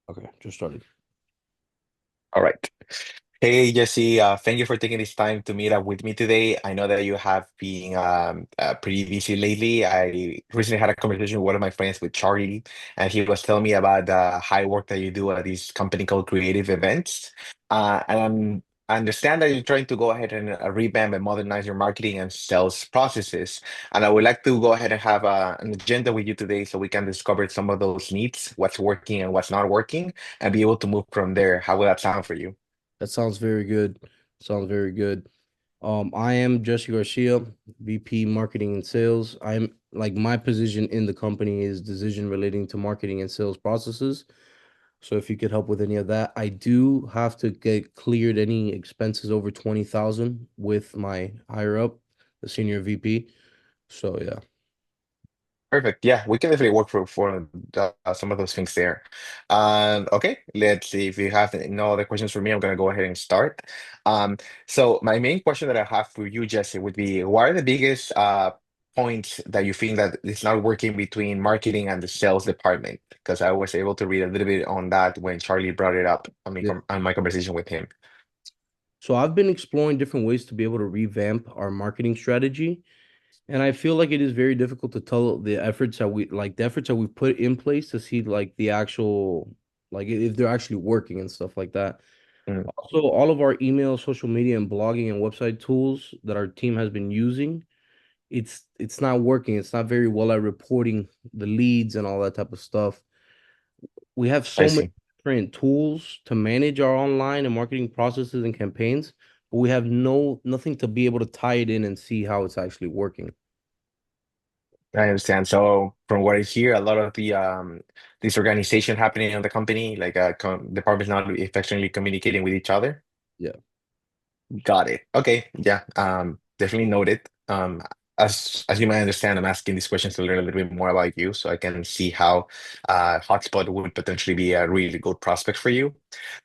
Okay, just started. All right. Hey, Jesse, thank you for taking this time to meet up with me today. I know that you have been pretty busy lately. I recently had a conversation with one of my friends with Charlie, and he was telling me about the high work that you do at this company called Creative Events. I understand that you're trying to go ahead and revamp and modernize your marketing and sales processes. And I would like to go ahead and have an agenda with you today so we can discover some of those needs, what's working and what's not working, and be able to move from there. How will that sound for you? That sounds very good. Sounds very good. I am Jesse Garcia, VP Marketing and Sales. I'm like my position in the company is decision relating to marketing and sales processes. So if you could help with any of that, I do have to get cleared any expenses over 20,000 with my higher up, the senior VP. So yeah. Perfect. Yeah, we can definitely work for some of those things there. Okay, let's see if you have no other questions for me. I'm gonna go ahead and start. Um, so my main question that I have for you, Jesse, would be what are the biggest points that you think that it's not working between marketing and the sales department? Because I was able to read a little bit on that when Charlie brought it up on Yeah. on my conversation with him. So I've been exploring different ways to be able to revamp our marketing strategy. And I feel like it is very difficult to tell the efforts that we've put in place to see like the actual if they're actually working and stuff like that. Mm, Also, all of our email, social media, and blogging and website tools that our team has been using, it's not working. It's not very well at reporting the leads and all that type of stuff. We have I so many see. different tools to manage our online and marketing processes and campaigns, but we have nothing to be able to tie it in and see how it's actually working. I understand. So from what I hear, a lot of the this organization happening in the company, like departments not effectively communicating with each other. Yeah. Got it. Okay. Yeah. Definitely noted. As you might understand, I'm asking these questions to learn a little bit more about you, so I can see how Hotspot would potentially be a really good prospect for you.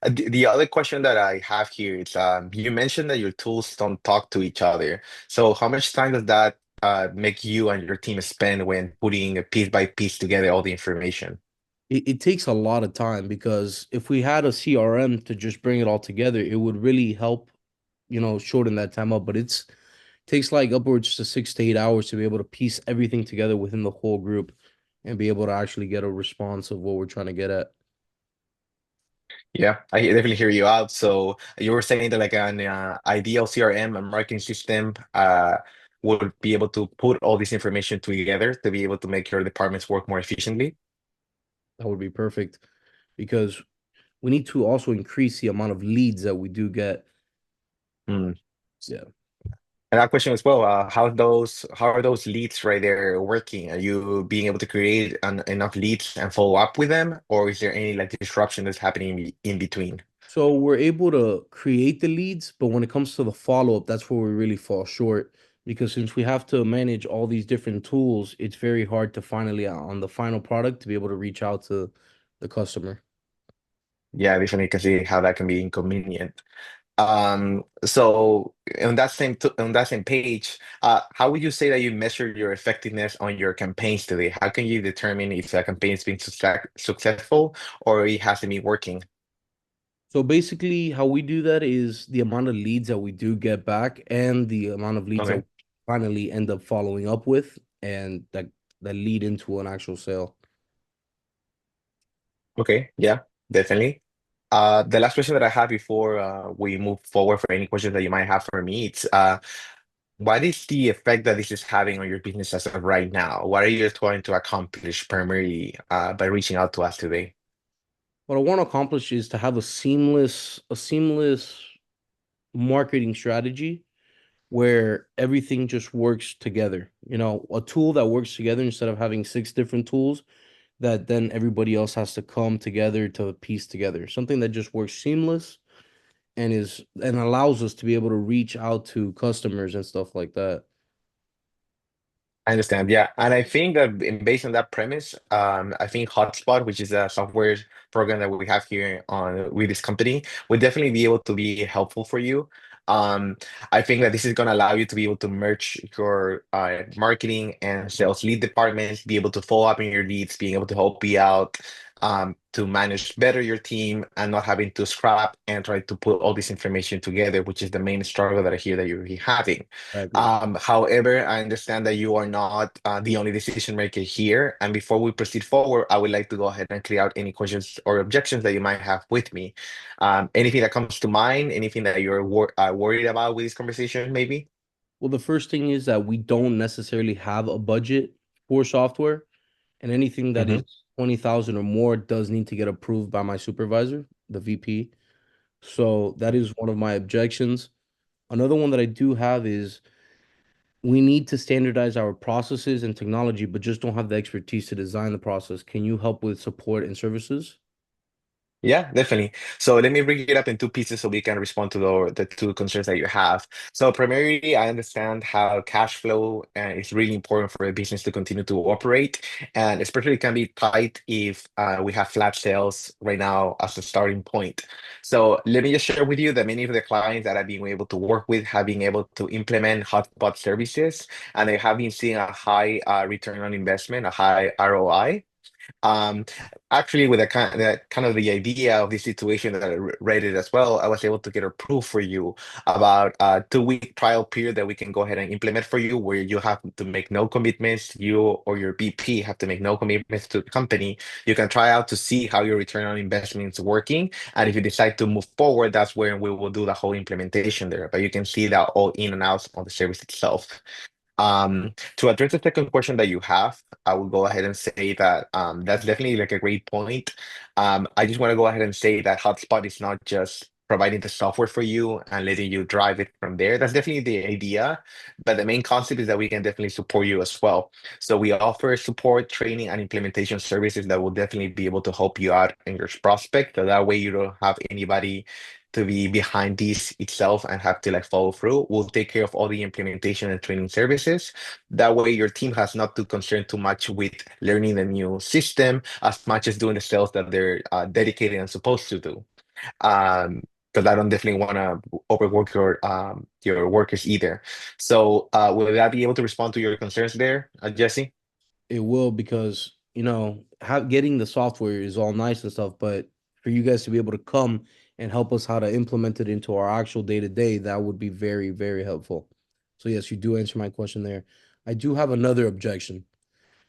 The other question that I have here is, you mentioned that your tools don't talk to each other. So how much time does that make you and your team spend when putting a piece by piece together all the information? It takes a lot of time because if we had a CRM to just bring it all together, it would really help, shorten that time up. But it's takes like upwards to 6 to 8 hours to be able to piece everything together within the whole group and be able to actually get a response of what we're trying to get at. Yeah, I definitely hear you out. So you were saying that like an ideal CRM and marketing system would be able to put all this information together to be able to make your departments work more efficiently. That would be perfect because we need to also increase the amount of leads that we do get. Hmm. Yeah. And that question as well, how are those leads right there working? Are you being able to create enough leads and follow up with them, or is there any like disruption that's happening in between? So we're able to create the leads, but when it comes to the follow-up, that's where we really fall short because since we have to manage all these different tools, it's very hard to finally on the final product to be able to reach out to the customer. Yeah, I definitely can see how that can be inconvenient. So on that same page, how would you say that you measure your effectiveness on your campaigns today? How can you determine if a campaign is being successful or it hasn't been working? So basically, how we do that is the amount of leads that we do get back and the amount of leads that we Okay. finally end up following up with, and that lead into an actual sale. Okay. Yeah, definitely. The last question that I have before we move forward for any questions that you might have for me, it's what is the effect that this is having on your business as of right now? What are you trying to accomplish primarily by reaching out to us today? What I want to accomplish is to have a seamless marketing strategy where everything just works together. A tool that works together instead of having six different tools that then everybody else has to come together to piece together. Something that just works seamless and allows us to be able to reach out to customers and stuff like that. I understand. Yeah. And I think that based on that premise, I think Hotspot, which is a software program that we have here on with this company, would definitely be able to be helpful for you. Um, I think that this is going to allow you to be able to merge your marketing and sales lead departments, be able to follow up on your leads, being able to help you out to manage better your team and not having to scrap and try to put all this information together, which is the main struggle that I hear that you're having. Exactly. However, I understand that you are not the only decision maker here. And before we proceed forward, I would like to go ahead and clear out any questions or objections that you might have with me. Anything that comes to mind, anything that you're worried about with this conversation, maybe? Well, the first thing is that we don't necessarily have a budget for software, and anything that Hmm. is 20,000 or more does need to get approved by my supervisor, the VP. So that is one of my objections. Another one that I do have is we need to standardize our processes and technology, but just don't have the expertise to design the process. Can you help with support and services? Yeah, definitely. So let me break it up in two pieces so we can respond to the two concerns that you have. So primarily, I understand how cash flow is really important for a business to continue to operate, and especially can be tight if we have flat sales right now as a starting point. So let me just share with you that many of the clients that I've been able to work with have been able to implement hotspot services, and they have been seeing a high return on investment, a high ROI. Um, Actually, with the kind of the idea of this situation that I read it as well, I was able to get approved for you about a 2 week trial period that we can go ahead and implement for you, where you have to make no commitments. You or your BP have to make no commitments to the company. You can try out to see how your return on investment is working, and if you decide to move forward, that's where we will do the whole implementation there. But you can see that all in and outs of the service itself. To address the second question that you have, I will go ahead and say that that's definitely like a great point. I just want to go ahead and say that Hotspot is not just providing the software for you and letting you drive it from there. That's definitely the idea, but the main concept is that we can definitely support you as well. So we offer support, training, and implementation services that will definitely be able to help you out in your prospect. So that way you don't have anybody to be behind this itself and have to like follow through. We'll take care of all the implementation and training services. That way your team has not to concern too much with learning the new system as much as doing the sales that they're dedicated and supposed to do. Um, because I don't definitely want to overwork your workers either. So will that be able to respond to your concerns there, Jesse? It will because, getting the software is all nice and stuff, but for you guys to be able to come and help us how to implement it into our actual day to day, that would be very, very helpful. So yes, you do answer my question there. I do have another objection,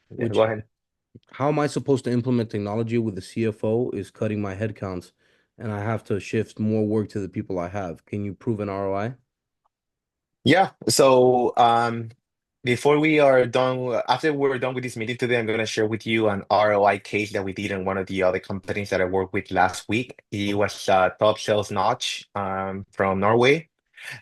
Yeah, go which ahead. how am I supposed to implement technology with the CFO is cutting my headcounts and I have to shift more work to the people I have. Can you prove an ROI? Yeah. So before we are done, after we're done with this meeting today, I'm going to share with you an ROI case that we did in one of the other companies that I worked with last week. It was top sales notch from Norway.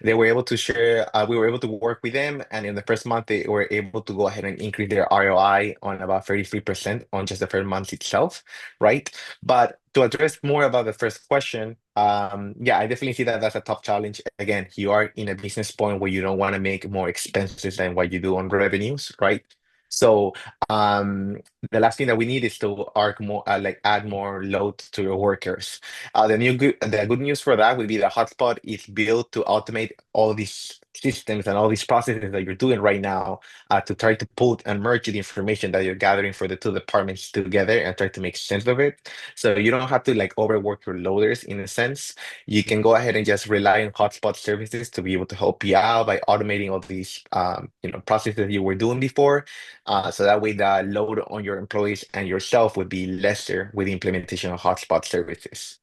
They were able to share, we were able to work with them, and in the first month, they were able to go ahead and increase their ROI on about 33% on just the first month itself, right? But to address more about the first question, yeah, I definitely see that that's a tough challenge. Again, you are in a business point where you don't want to make more expenses than what you do on revenues, right? So um, the last thing that we need is to add more load to your workers. The good news for that would be that Hotspot is built to automate all these systems and all these processes that you're doing right now to try to put and merge the information that you're gathering for the two departments together and try to make sense of it. So you don't have to like overwork your loaders in a sense. You can go ahead and just rely on Hotspot services to be able to help you out by automating all these processes you were doing before. So that way the load on your employees and yourself would be lesser with the implementation of Hotspot services.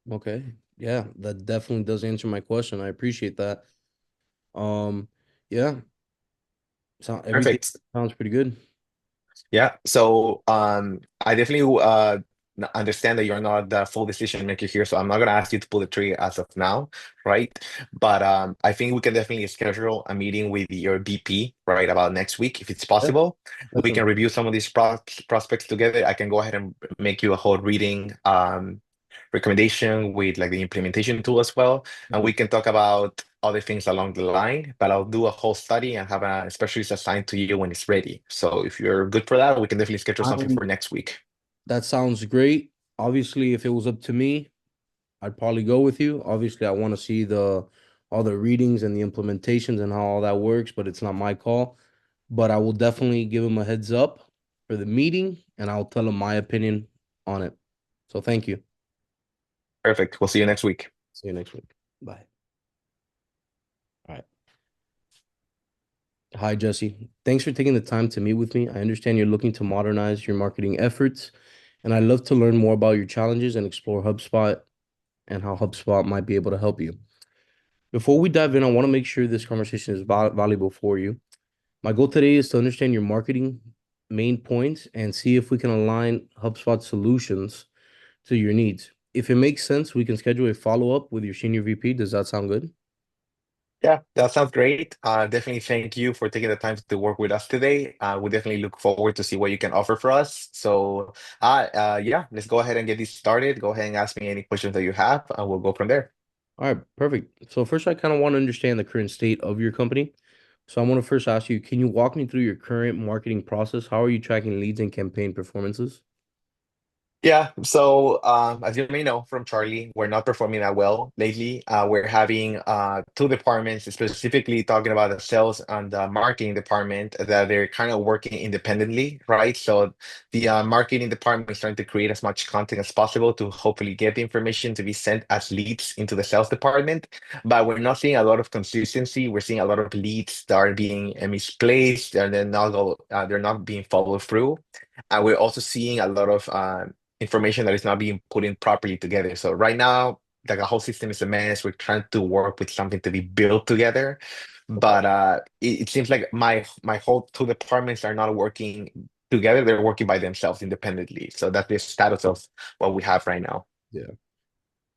Okay. Yeah, that definitely does answer my question. I appreciate that. Um, yeah, so everything Perfect. sounds pretty good. Yeah. So I definitely understand that you're not the full decision maker here, so I'm not gonna ask you to pull the trigger as of now, right? But I think we can definitely schedule a meeting with your BP, right, about next week if it's Yeah, possible. We definitely. can review some of these prospects together. I can go ahead and make you a whole reading recommendation with like the implementation tool as well, and we can talk about other things along the line, but I'll do a whole study and have a specialist assigned to you when it's ready. So if you're good for that, we can definitely schedule something I'm, for next week. that sounds great. Obviously, if it was up to me, I'd probably go with you. Obviously, I want to see the all the readings and the implementations and how all that works, but it's not my call. But I will definitely give him a heads up for the meeting, and I'll tell him my opinion on it. So thank you. Perfect. We'll see you next week. See you next week. Bye. All right. Hi, Jesse. Thanks for taking the time to meet with me. I understand you're looking to modernize your marketing efforts, and I'd love to learn more about your challenges and explore HubSpot and how HubSpot might be able to help you. Before we dive in, I want to make sure this conversation is valuable for you. My goal today is to understand your marketing main points and see if we can align HubSpot solutions to your needs. If it makes sense, we can schedule a follow-up with your senior VP. Does that sound good? Yeah, that sounds great. Definitely thank you for taking the time to work with us today. We definitely look forward to see what you can offer for us. So, yeah, let's go ahead and get this started. Go ahead and ask me any questions that you have, and we'll go from there. All right, perfect. So first, I kind of want to understand the current state of your company. So I want to first ask you, can you walk me through your current marketing process? How are you tracking leads and campaign performances? Yeah, so as you may know from Charlie, we're not performing that well lately. We're having two departments, specifically talking about the sales and the marketing department, that they're kind of working independently, right? So the marketing department is trying to create as much content as possible to hopefully get the information to be sent as leads into the sales department. But we're not seeing a lot of consistency. We're seeing a lot of leads that are being misplaced and they're not being followed through. And we're also seeing a lot of information that is not being put in properly together. So right now, like the whole system is a mess. We're trying to work with something to be built together, Okay. but it seems like my whole two departments are not working together. They're working by themselves independently. So that's the status of what we have right now. Yeah.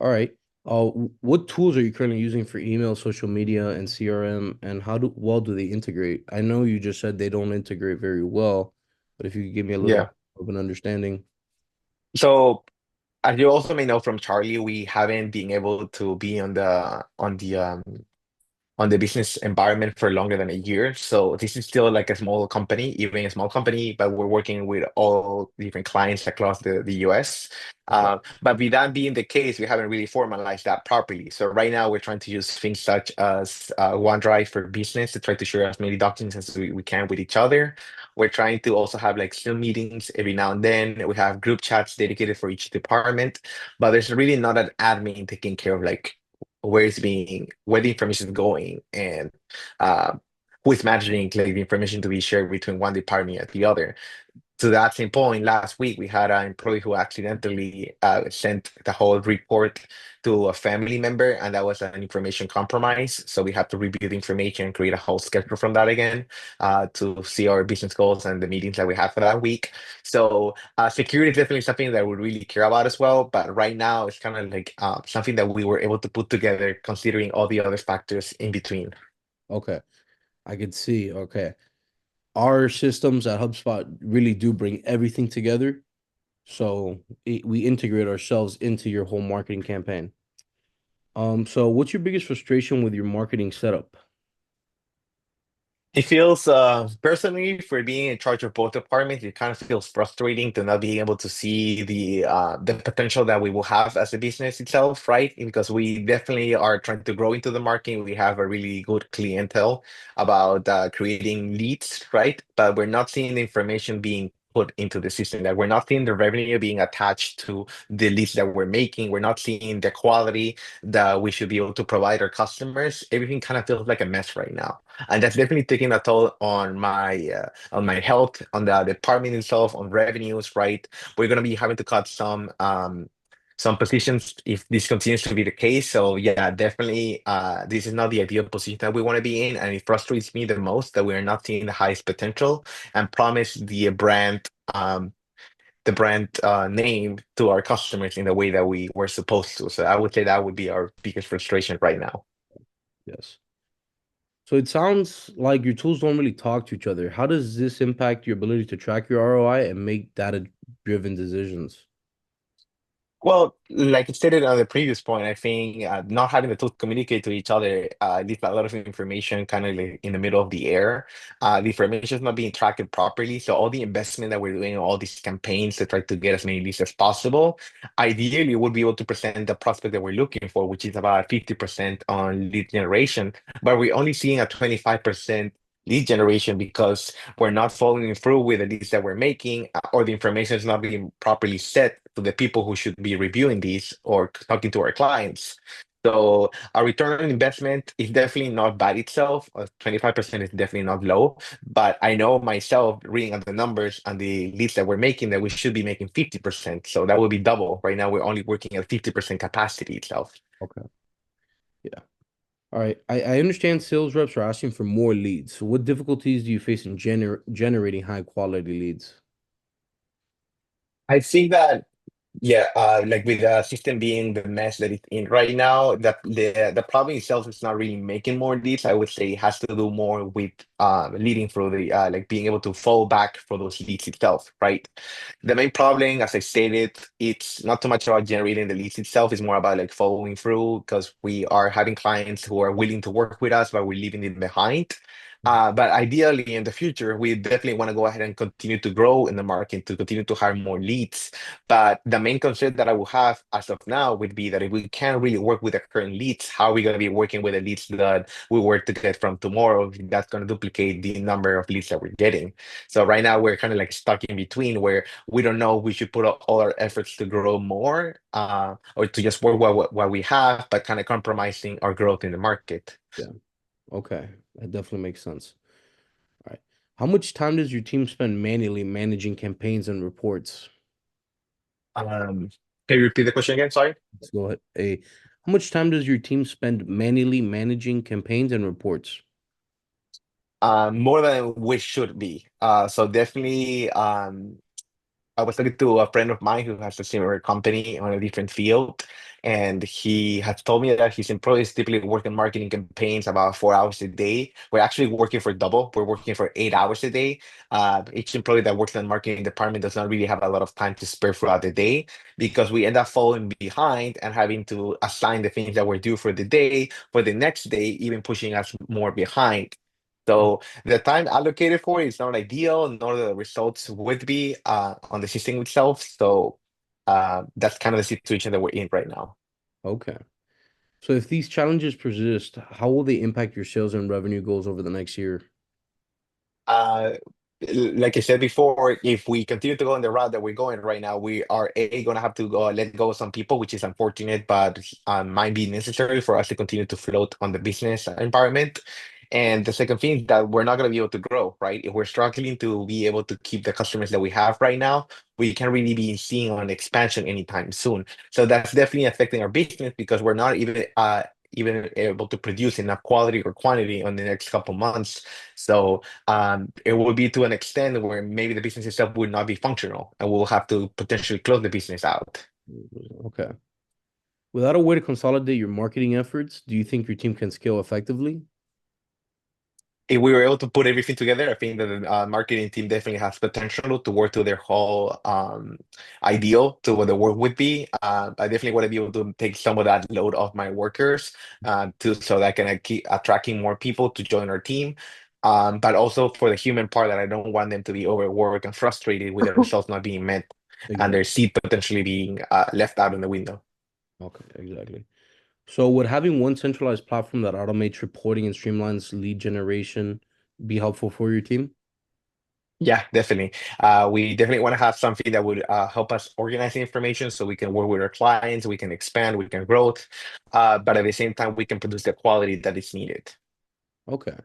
All right. What tools are you currently using for email, social media, and CRM, and how well do they integrate? I know you just said they don't integrate very well, but if you could give me a little Yeah. of an understanding. So as you also may know from Charlie, we haven't been able to be on the business environment for longer than a year. So this is still like a small company, even a small company, but we're working with all different clients across the US. Okay. But with that being the case, we haven't really formalized that properly. So right now we're trying to use things such as OneDrive for business to try to share as many documents as we can with each other. We're trying to also have like Zoom meetings every now and then. We have group chats dedicated for each department, but there's really not an admin taking care of like where the information is going and uh, who is managing like, the information to be shared between one department and the other. To that same point, last week we had an employee who accidentally sent the whole report to a family member, and that was an information compromise. So we have to review the information, create a whole schedule from that again to see our business goals and the meetings that we have for that week. So security is definitely something that we really care about as well. But right now, it's kind of like something that we were able to put together, considering all the other factors in between. Okay. I could see. Okay. Our systems at HubSpot really do bring everything together. So we integrate ourselves into your whole marketing campaign. So what's your biggest frustration with your marketing setup? It feels personally for being in charge of both departments, it kind of feels frustrating to not being able to see the potential that we will have as a business itself, right? Because we definitely are trying to grow into the market. We have a really good clientele about creating leads, right? But we're not seeing the information being put into the system, that we're not seeing the revenue being attached to the leads that we're making. We're not seeing the quality that we should be able to provide our customers. Everything kind of feels like a mess right now, and that's definitely taking a toll on my health, on the department itself, on revenues. Right, we're gonna be having to cut some positions if this continues to be the case. So yeah, definitely, this is not the ideal position that we want to be in, and it frustrates me the most that we are not seeing the highest potential and promise the brand name to our customers in the way that we were supposed to. So I would say that would be our biggest frustration right now. Yes. So it sounds like your tools don't really talk to each other. How does this impact your ability to track your ROI and make data-driven decisions? Well, like I stated on the previous point, I think not having the tools communicate to each other leaves a lot of information kind of like in the middle of the air. The information is not being tracked properly. So all the investment that we're doing, all these campaigns to try to get as many leads as possible, ideally we'll be able to present the prospect that we're looking for, which is about 50% on lead generation, but we're only seeing a 25% lead generation because we're not following through with the leads that we're making, or the information is not being properly set to the people who should be reviewing these or talking to our clients. So our return on investment is definitely not bad itself. 25% is definitely not low, but I know myself reading on the numbers and the leads that we're making that we should be making 50%. So that would be double. Right now, we're only working at 50% capacity itself. Okay. Yeah. All right. I understand sales reps are asking for more leads. So what difficulties do you face in generating high quality leads? I think that yeah, like with the system being the mess that it's in right now, the problem itself is not really making more leads. I would say it has to do more with leading through the like being able to fall back for those leads itself, right? The main problem, as I stated, it's not too much about generating the leads itself. It's more about like following through because we are having clients who are willing to work with us, but we're leaving them behind. But ideally, in the future, we definitely want to go ahead and continue to grow in the market, to continue to hire more leads. But the main concern that I will have as of now would be that if we can't really work with the current leads, how are we going to be working with the leads that we work to get from tomorrow? That's going to duplicate the number of leads that we're getting. So right now we're kind of like stuck in between where we don't know if we should put all our efforts to grow more, or to just work what we have, but kind of compromising our growth in the market. Yeah. Okay. That definitely makes sense. All right. How much time does your team spend manually managing campaigns and reports? Um, can you repeat the question again? Sorry. Let's go ahead. How much time does your team spend manually managing campaigns and reports? More than we should be. So definitely, I was talking to a friend of mine who has a similar company on a different field, and he has told me that his employees typically work in marketing campaigns about 4 hours a day. We're actually working for double. We're working for 8 hours a day. Each employee that works in the marketing department does not really have a lot of time to spare throughout the day because we end up falling behind and having to assign the things that we're due for the day for the next day, even pushing us more behind. So the time allocated for it is not ideal, nor the results would be on the system itself. So that's kind of the situation that we're in right now. Okay. So if these challenges persist, how will they impact your sales and revenue goals over the next year? Uh, like I said before, if we continue to go in the route that we're going right now, we are going to have to go let go of some people, which is unfortunate, but might be necessary for us to continue to float on the business environment. And the second thing is that we're not going to be able to grow, right? If we're struggling to be able to keep the customers that we have right now, we can't really be seeing an expansion anytime soon. So that's definitely affecting our business because we're not even able to produce enough quality or quantity on the next couple months. So it will be to an extent where maybe the business itself would not be functional and we'll have to potentially close the business out. Okay. Without a way to consolidate your marketing efforts, do you think your team can scale effectively? If we were able to put everything together, I think that the marketing team definitely has potential to work to their whole ideal to what the work would be. I definitely want to be able to take some of that load off my workers to so that I can keep attracting more people to join our team. But also for the human part that I don't want them to be overworked and frustrated with the results not being met and their Exactly. seat potentially being left out in the window. Okay, exactly. So would having one centralized platform that automates reporting and streamlines lead generation be helpful for your team? Yeah, definitely. We definitely want to have something that would help us organize the information so we can work with our clients, we can expand, we can grow, but at the same time, we can produce the quality that is needed. Okay.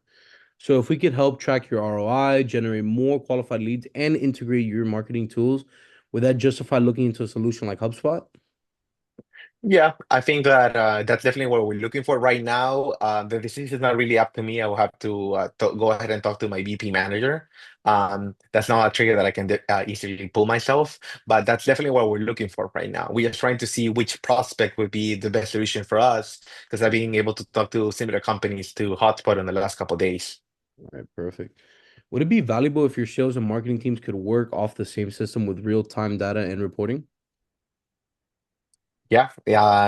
So if we could help track your ROI, generate more qualified leads, and integrate your marketing tools, would that justify looking into a solution like HubSpot? Yeah, I think that that's definitely what we're looking for right now. The decision is not really up to me. I will have to, go ahead and talk to my VP manager. That's not a trigger that I can easily pull myself, but that's definitely what we're looking for right now. We are trying to see which prospect would be the best solution for us because I've been able to talk to similar companies to Hotspot in the last couple of days. All right, perfect. Would it be valuable if your sales and marketing teams could work off the same system with real-time data and reporting? Yeah,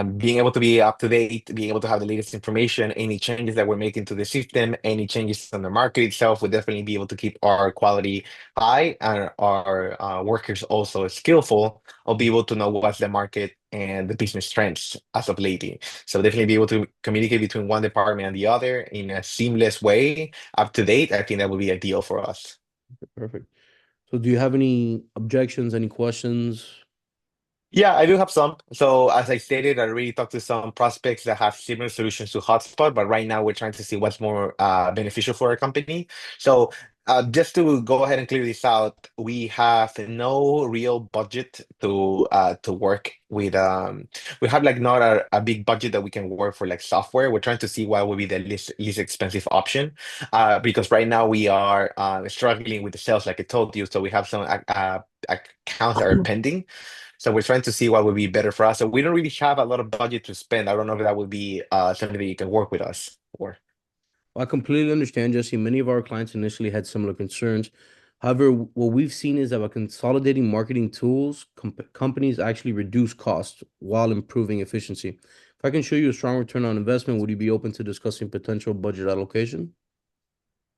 being able to be up to date, being able to have the latest information, any changes that we're making to the system, any changes on the market itself, would definitely be able to keep our quality high and our workers also skillful. I'll be able to know what's the market and the business trends as of lately. So definitely be able to communicate between one department and the other in a seamless way, up to date. I think that would be ideal for us. Perfect. So do you have any objections, any questions? Yeah, I do have some. So as I stated, I already talked to some prospects that have similar solutions to Hotspot, but right now we're trying to see what's more beneficial for our company. So just to go ahead and clear this out, we have no real budget to work with. We have like not a big budget that we can work for like software. We're trying to see what would be the least expensive option, because right now we are struggling with the sales, like I told you. So we have some accounts that are pending. So we're trying to see what would be better for us. So we don't really have a lot of budget to spend. I don't know if that would be something that you can work with us for. I completely understand, Jesse. Many of our clients initially had similar concerns. However, what we've seen is that by consolidating marketing tools, companies actually reduce costs while improving efficiency. If I can show you a strong return on investment, would you be open to discussing potential budget allocation?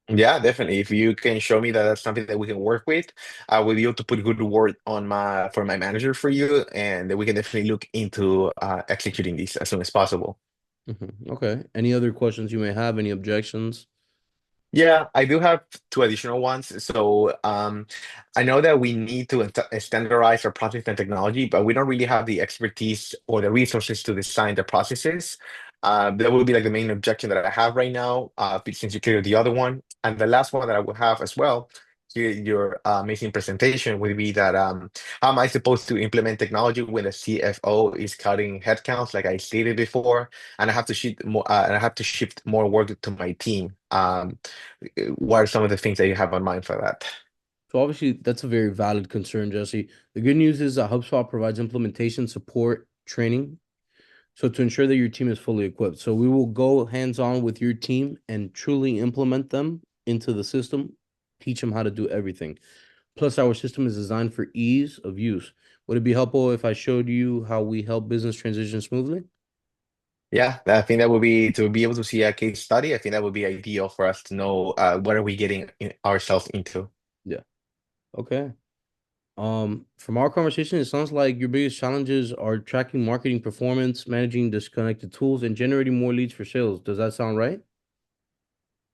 Yeah, definitely. If you can show me that that's something that we can work with, I will be able to put good word on my for my manager for you, and then we can definitely look into executing this as soon as possible. Okay. Any other questions you may have? Any objections? Yeah, I do have two additional ones. So I know that we need to standardize our process and technology, but we don't really have the expertise or the resources to design the processes. That would be like the main objection that I have right now, since you cleared the other one. And the last one that I would have as well, your amazing presentation would be that how am I supposed to implement technology when the CFO is cutting headcounts, like I stated before, and I have to shift more, and I have to shift more work to my team. What are some of the things that you have on mind for that? So obviously, that's a very valid concern, Jesse. The good news is that HubSpot provides implementation support training. So to ensure that your team is fully equipped. So we will go hands-on with your team and truly implement them into the system, teach them how to do everything. Plus, our system is designed for ease of use. Would it be helpful if I showed you how we help business transition smoothly? Yeah, I think that would be to be able to see a case study. I think that would be ideal for us to know what are we getting ourselves into. Yeah. Okay. From our conversation, it sounds like your biggest challenges are tracking marketing performance, managing disconnected tools, and generating more leads for sales. Does that sound right?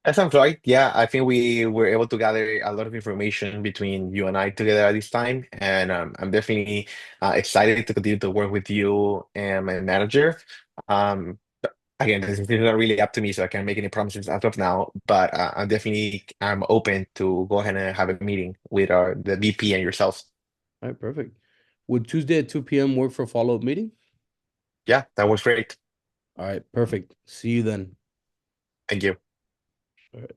That sounds right. Yeah, I think we were able to gather a lot of information between you and I together at this time, and I'm definitely excited to continue to work with you and my manager. But again, this is not really up to me, so I can't make any promises as of now. But I'm open to go ahead and have a meeting with our the VP and yourself. All right, perfect. Would Tuesday at 2 p.m. work for a follow-up meeting? Yeah, that was great. All right, perfect. See you then. Thank you. All right.